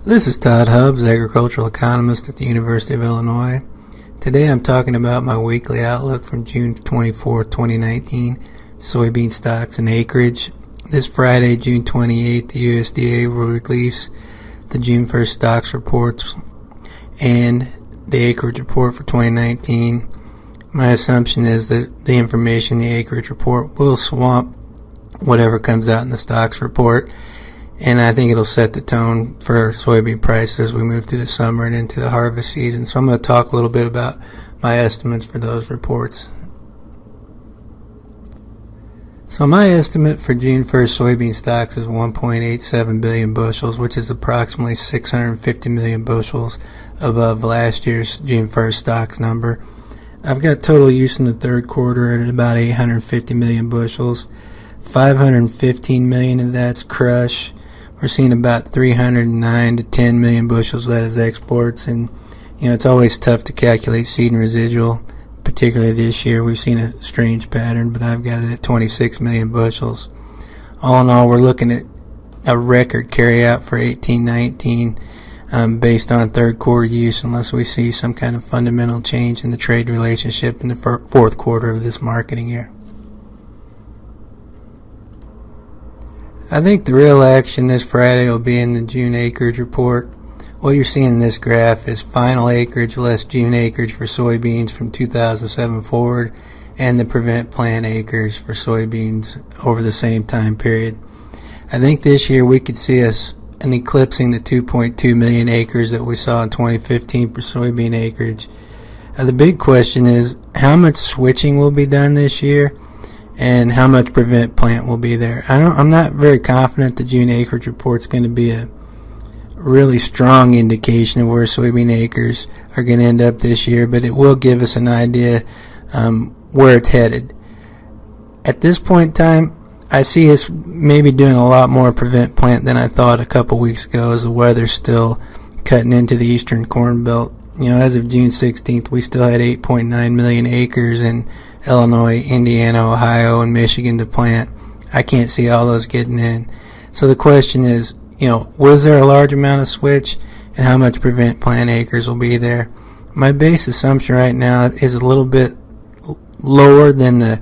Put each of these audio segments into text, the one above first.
This is Todd Hubbs, agricultural economist at the University of Illinois. Today I'm talking about my weekly outlook from June 24, 2019, soybean stocks and acreage. This Friday, June 28th, the USDA will release the June 1st stocks reports and the acreage report for 2019. My assumption is that the information in the acreage report will swamp whatever comes out in the stocks report, and I think it'll set the tone for soybean prices as we move through the summer and into the harvest season. So I'm going to talk a little bit about my estimates for those reports. So my estimate for June 1st soybean stocks is 1.87 billion bushels, which is approximately 650 million bushels above last year's June 1st stocks number. I've got total use in the third quarter at about 850 million bushels. 515 million of that's crush. We're seeing about 309 to 10 million bushels of that is exports, and it's always tough to calculate seed and residual, particularly this year. We've seen a strange pattern, but I've got it at 26 million bushels. All in all, we're looking at a record carryout for 18-19 based on third quarter use, unless we see some kind of fundamental change in the trade relationship in the fourth quarter of this marketing year. I think the real action this Friday will be in the June acreage report. What you're seeing in this graph is final acreage less June acreage for soybeans from 2007 forward, and the prevent plant acres for soybeans over the same time period. I think this year we could see us eclipsing the 2.2 million acres that we saw in 2015 for soybean acreage. The big question is how much switching will be done this year, and how much prevent plant will be there. I'm not very confident the June acreage report is going to be a really strong indication of where soybean acres are going to end up this year, but it will give us an idea where it's headed. At this point in time, I see us maybe doing a lot more prevent plant than I thought a couple weeks ago, as the weather's still cutting into the eastern corn belt. As of June 16th, we still had 8.9 million acres in Illinois, Indiana, Ohio, and Michigan to plant. I can't see all those getting in. So the question is, was there a large amount of switch, and how much prevent plant acres will be there? My base assumption right now is a little bit lower than the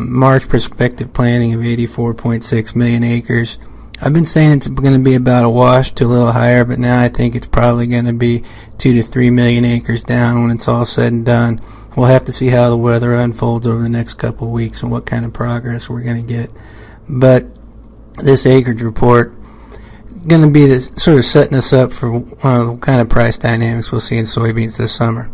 March prospective planting of 84.6 million acres. I've been saying it's going to be about a wash to a little higher, but now I think it's probably going to be 2 to 3 million acres down when it's all said and done. We'll have to see how the weather unfolds over the next couple of weeks and what kind of progress we're going to get. But this acreage report is going to be this, sort of setting us up for what kind of price dynamics we'll see in soybeans this summer.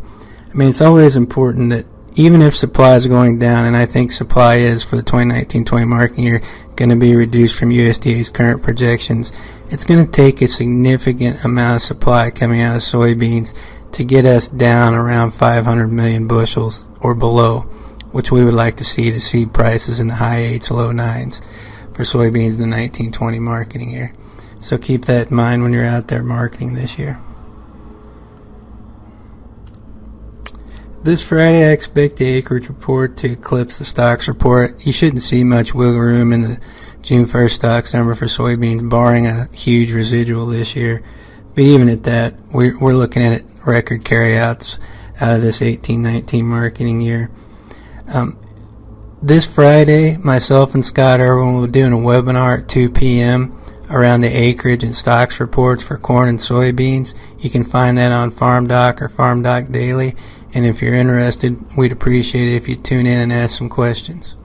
It's always important that even if supply is going down, and I think supply is for the 2019-20 marketing year going to be reduced from USDA's current projections, it's going to take a significant amount of supply coming out of soybeans to get us down around 500 million bushels or below, which we would like to see prices in the high 8s, low 9s for soybeans in the 19-20 marketing year. So keep that in mind when you're out there marketing this year. This Friday, I expect the acreage report to eclipse the stocks report. You shouldn't see much wiggle room in the June 1st stocks number for soybeans, barring a huge residual this year. But even at that, we're looking at record carryouts out of this 18-19 marketing year. This Friday, myself and Scott Irwin will be doing a webinar at 2 p.m. around the acreage and stocks reports for corn and soybeans. You can find that on FarmDoc or FarmDoc Daily. And if you're interested, we'd appreciate it if you tune in and ask some questions.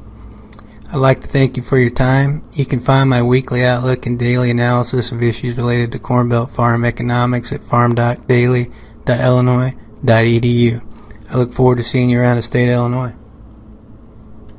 I'd like to thank you for your time. You can find my weekly outlook and daily analysis of issues related to Corn Belt farm economics at farmdocdaily.illinois.edu. I look forward to seeing you around the state of Illinois.